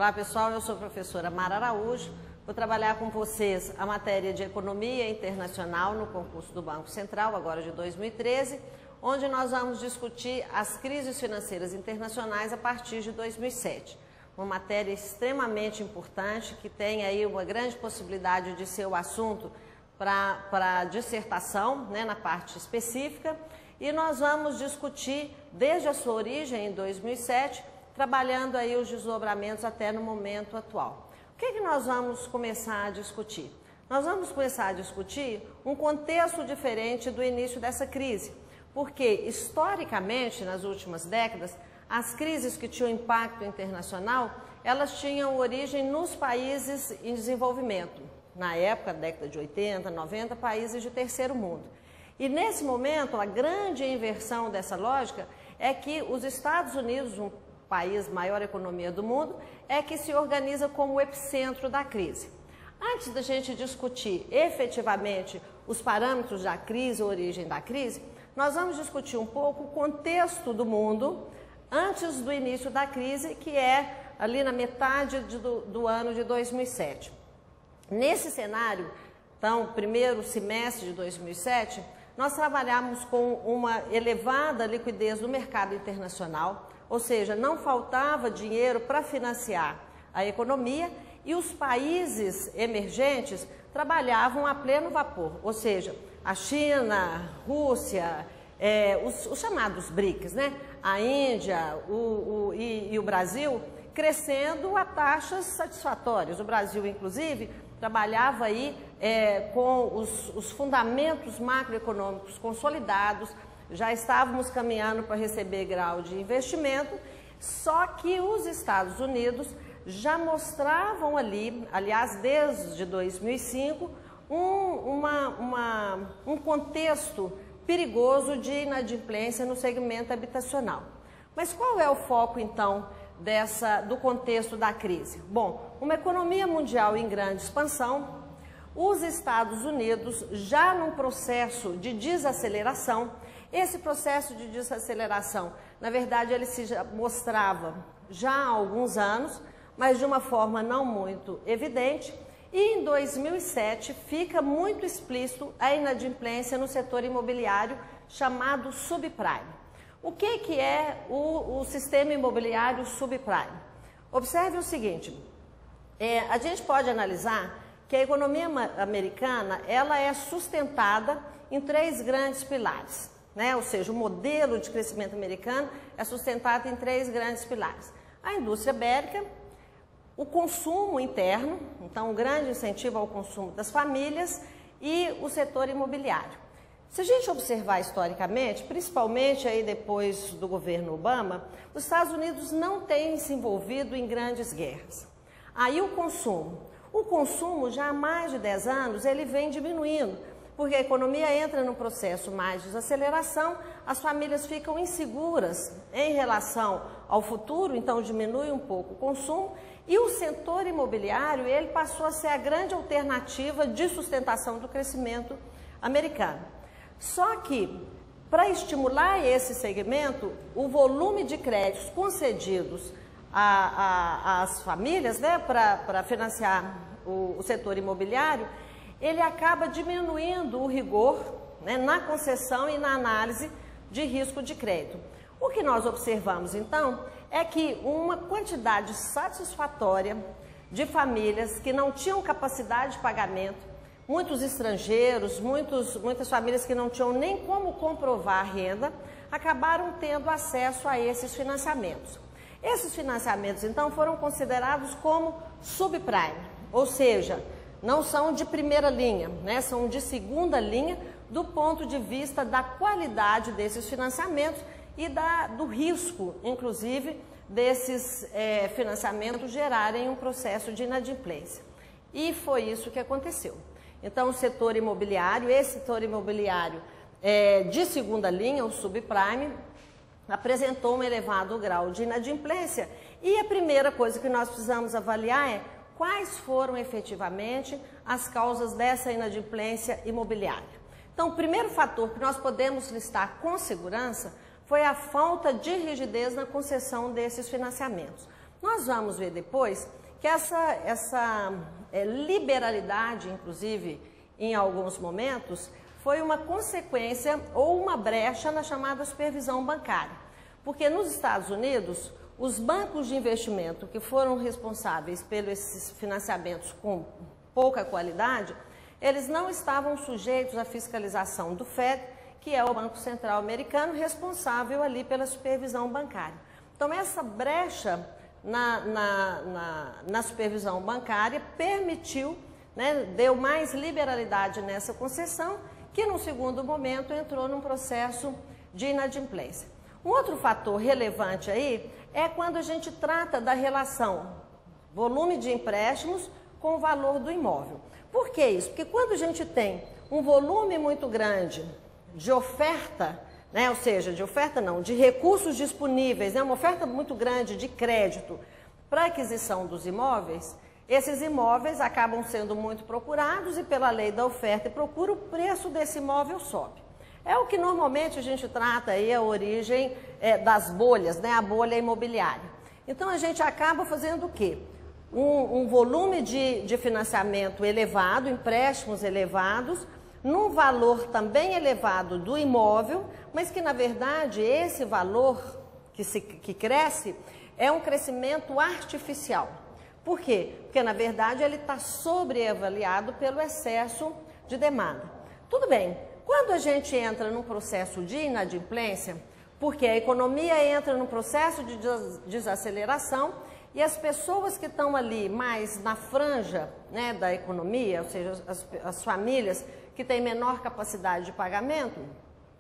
Olá pessoal, eu sou a professora Mara Araújo, vou trabalhar com vocês a matéria de Economia Internacional no concurso do Banco Central, agora de 2013, onde nós vamos discutir as crises financeiras internacionais a partir de 2007. Uma matéria extremamente importante, que tem aí uma grande possibilidade de ser o assunto para dissertação, né, na parte específica, e nós vamos discutir desde a sua origem em 2007, trabalhando aí os desdobramentos até no momento atual. O que nós vamos começar a discutir? Nós vamos começar a discutir um contexto diferente do início dessa crise, porque historicamente, nas últimas décadas, as crises que tinham impacto internacional, elas tinham origem nos países em desenvolvimento. Na época, década de 80, 90, países de terceiro mundo. E nesse momento, a grande inversão dessa lógica é que os Estados Unidos, um país maior economia do mundo, é que se organiza como o epicentro da crise. Antes da gente discutir efetivamente os parâmetros da crise, a origem da crise, nós vamos discutir um pouco o contexto do mundo antes do início da crise, que é ali na metade do ano de 2007. Nesse cenário, então, primeiro semestre de 2007, nós trabalhamos com uma elevada liquidez do mercado internacional, ou seja, não faltava dinheiro para financiar a economia e os países emergentes trabalhavam a pleno vapor, ou seja, a China, Rússia, os chamados BRICS, né? A Índia e o Brasil crescendo a taxas satisfatórias. O Brasil, inclusive, trabalhava aí com os fundamentos macroeconômicos consolidados, já estávamos caminhando para receber grau de investimento, só que os Estados Unidos já mostravam ali, aliás, desde 2005, um contexto perigoso de inadimplência no segmento habitacional. Mas qual é o foco, então, do contexto da crise? Bom, uma economia mundial em grande expansão, os Estados Unidos já num processo de desaceleração. Esse processo de desaceleração, na verdade, ele se mostrava já há alguns anos, mas de uma forma não muito evidente, e em 2007 fica muito explícito a inadimplência no setor imobiliário chamado subprime. O que é o sistema imobiliário subprime? Observe o seguinte, a gente pode analisar que a economia americana ela é sustentada em três grandes pilares, né? Ou seja, o modelo de crescimento americano é sustentado em três grandes pilares. A indústria bélica, o consumo interno, então um grande incentivo ao consumo das famílias e o setor imobiliário. Se a gente observar historicamente, principalmente aí depois do governo Obama, os Estados Unidos não têm se envolvido em grandes guerras. Aí o consumo já há mais de 10 anos ele vem diminuindo, porque a economia entra num processo mais de desaceleração, as famílias ficam inseguras em relação ao futuro, então diminui um pouco o consumo, e o setor imobiliário ele passou a ser a grande alternativa de sustentação do crescimento americano. Só que, para estimular esse segmento, o volume de créditos concedidos às famílias, né, para financiar o setor imobiliário, ele acaba diminuindo o rigor, né, na concessão e na análise de risco de crédito. O que nós observamos, então, é que uma quantidade satisfatória de famílias que não tinham capacidade de pagamento, muitos estrangeiros, muitas famílias que não tinham nem como comprovar a renda, acabaram tendo acesso a esses financiamentos. Esses financiamentos, então, foram considerados como subprime, ou seja, não são de primeira linha, né? São de segunda linha do ponto de vista da qualidade desses financiamentos e do risco, inclusive, desses financiamentos gerarem um processo de inadimplência. E foi isso que aconteceu. Então, esse setor imobiliário de segunda linha, o subprime, apresentou um elevado grau de inadimplência e a primeira coisa que nós precisamos avaliar é quais foram efetivamente as causas dessa inadimplência imobiliária. Então, o primeiro fator que nós podemos listar com segurança foi a falta de rigidez na concessão desses financiamentos. Nós vamos ver depois que essa liberalidade, inclusive, em alguns momentos, foi uma consequência ou uma brecha na chamada supervisão bancária. Porque nos Estados Unidos, os bancos de investimento que foram responsáveis pelos esses financiamentos com pouca qualidade, eles não estavam sujeitos à fiscalização do Fed, que é o Banco Central Americano, responsável ali pela supervisão bancária. Então, essa brecha na supervisão bancária permitiu, né, deu mais liberalidade nessa concessão, que no segundo momento entrou num processo de inadimplência. Um outro fator relevante aí é quando a gente trata da relação volume de empréstimos com o valor do imóvel. Por que isso? Porque quando a gente tem um volume muito grande de oferta, né, ou seja, de recursos disponíveis, né, uma oferta muito grande de crédito para aquisição dos imóveis, esses imóveis acabam sendo muito procurados e pela lei da oferta e procura, o preço desse imóvel sobe. É o que normalmente a gente trata aí, a origem das bolhas, né, a bolha imobiliária. Então a gente acaba fazendo o quê? Um volume de financiamento elevado, empréstimos elevados, num valor também elevado do imóvel, mas que na verdade esse valor que cresce é um crescimento artificial. Por quê? Porque na verdade ele está sobreavaliado pelo excesso de demanda. Tudo bem, quando a gente entra num processo de inadimplência, porque a economia entra num processo de desaceleração e as pessoas que estão ali mais na franja, né, da economia, ou seja, as famílias que têm menor capacidade de pagamento,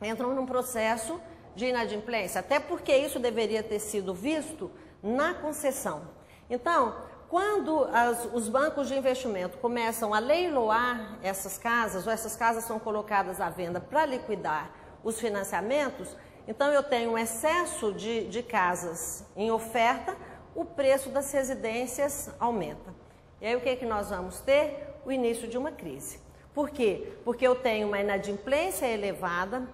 entram num processo de inadimplência, até porque isso deveria ter sido visto na concessão. Então, quando os bancos de investimento começam a leiloar essas casas, ou essas casas são colocadas à venda para liquidar os financiamentos, então eu tenho um excesso de casas em oferta, o preço das residências aumenta. E aí o que é que nós vamos ter? O início de uma crise. Por quê? Porque eu tenho uma inadimplência elevada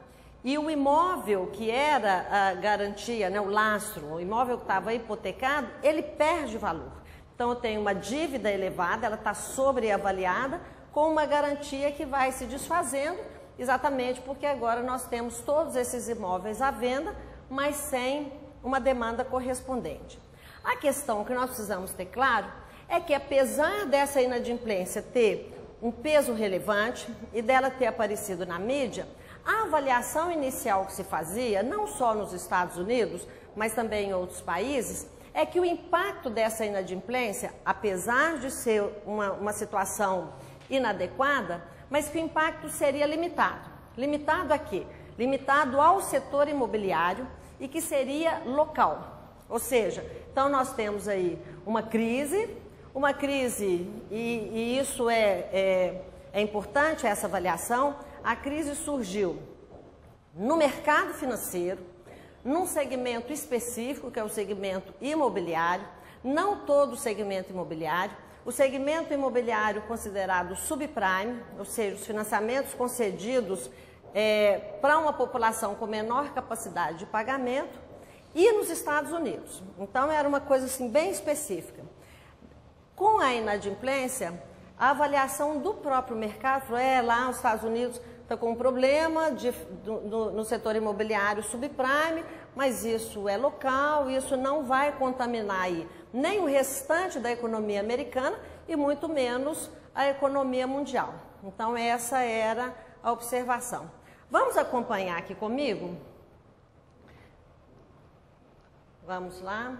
e o imóvel que era a garantia, né, o lastro, o imóvel que estava hipotecado, ele perde valor. Então eu tenho uma dívida elevada, ela está sobreavaliada, com uma garantia que vai se desfazendo, exatamente porque agora nós temos todos esses imóveis à venda, mas sem uma demanda correspondente. A questão que nós precisamos ter claro é que apesar dessa inadimplência ter um peso relevante e dela ter aparecido na mídia, a avaliação inicial que se fazia, não só nos Estados Unidos, mas também em outros países, é que o impacto dessa inadimplência, apesar de ser uma situação inadequada, mas que o impacto seria limitado. Limitado a quê? Limitado ao setor imobiliário e que seria local. Ou seja, então nós temos aí uma crise e isso é importante, essa avaliação. A crise surgiu no mercado financeiro, num segmento específico, que é o segmento imobiliário, não todo o segmento imobiliário, o segmento imobiliário considerado subprime, ou seja, os financiamentos concedidos para uma população com menor capacidade de pagamento, e nos Estados Unidos. Então, era uma coisa assim, bem específica. Com a inadimplência, a avaliação do próprio mercado falou, lá os Estados Unidos está com um problema no setor imobiliário subprime, mas isso é local, isso não vai contaminar aí nem o restante da economia americana e muito menos a economia mundial. Então, essa era a observação. Vamos acompanhar aqui comigo? Vamos lá.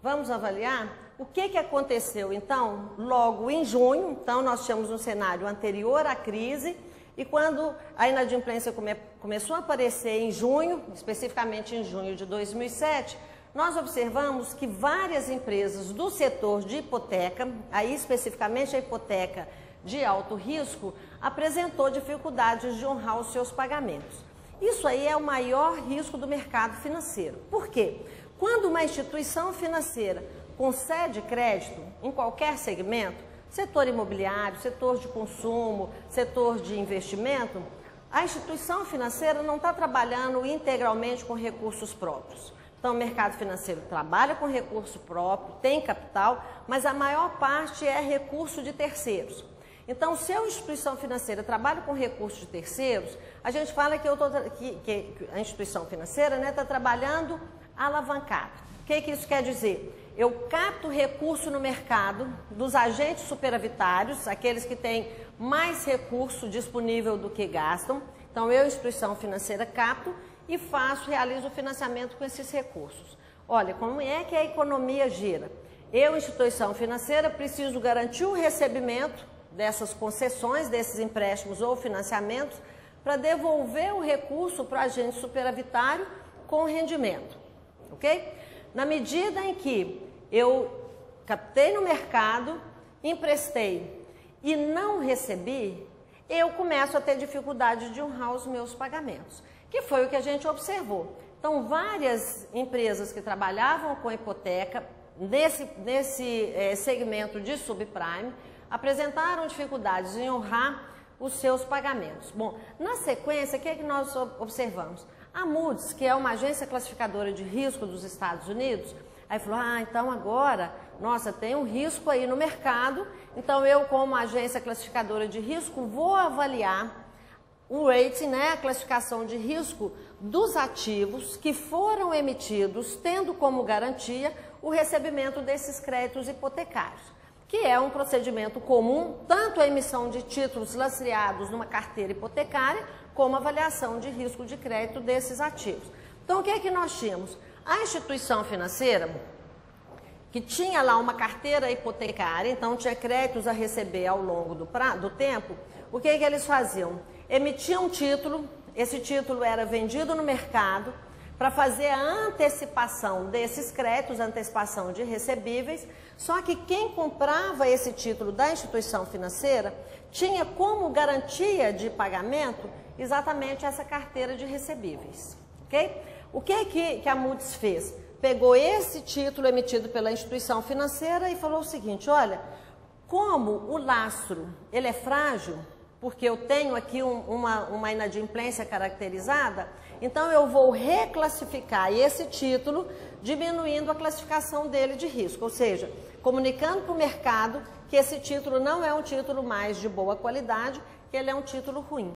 Vamos avaliar o que aconteceu, então, logo em junho. Então, nós tínhamos um cenário anterior à crise e quando a inadimplência começou a aparecer em junho, especificamente em junho de 2007, nós observamos que várias empresas do setor de hipoteca, aí especificamente a hipoteca de alto risco, apresentou dificuldades de honrar os seus pagamentos. Isso aí é o maior risco do mercado financeiro. Por quê? Quando uma instituição financeira concede crédito em qualquer segmento, setor imobiliário, setor de consumo, setor de investimento, a instituição financeira não está trabalhando integralmente com recursos próprios. Então, o mercado financeiro trabalha com recurso próprio, tem capital, mas a maior parte é recurso de terceiros. Então, se a instituição financeira trabalha com recursos de terceiros, a gente fala que a instituição financeira está trabalhando alavancado. O que isso quer dizer? Eu capto recurso no mercado dos agentes superavitários, aqueles que têm mais recurso disponível do que gastam. Então, eu, instituição financeira, capto e realizo o financiamento com esses recursos. Olha, como é que a economia gira? Eu, instituição financeira, preciso garantir o recebimento dessas concessões, desses empréstimos ou financiamentos, para devolver o recurso para o agente superavitário com rendimento, ok? Na medida em que eu captei no mercado, emprestei e não recebi, eu começo a ter dificuldade de honrar os meus pagamentos, que foi o que a gente observou. Então, várias empresas que trabalhavam com hipoteca, nesse segmento de subprime, apresentaram dificuldades em honrar os seus pagamentos. Bom, na sequência, o que é que nós observamos? A Moody's, que é uma agência classificadora de risco dos Estados Unidos, aí falou, então agora, nossa, tem um risco aí no mercado, então eu, como agência classificadora de risco, vou avaliar o rating, a classificação de risco dos ativos que foram emitidos, tendo como garantia o recebimento desses créditos hipotecários, que é um procedimento comum, tanto a emissão de títulos lastreados numa carteira hipotecária, como a avaliação de risco de crédito desses ativos. Então, o que é que nós tínhamos? A instituição financeira, que tinha lá uma carteira hipotecária, então tinha créditos a receber ao longo do tempo, o que é que eles faziam? Emitiam um título, esse título era vendido no mercado, para fazer a antecipação desses créditos, a antecipação de recebíveis, só que quem comprava esse título da instituição financeira tinha como garantia de pagamento exatamente essa carteira de recebíveis, ok? O que a Moody's fez? Pegou esse título emitido pela instituição financeira e falou o seguinte, olha, como o lastro ele é frágil, porque eu tenho aqui uma inadimplência caracterizada, então eu vou reclassificar esse título, diminuindo a classificação dele de risco, ou seja, comunicando para o mercado que esse título não é um título mais de boa qualidade, que ele é um título ruim.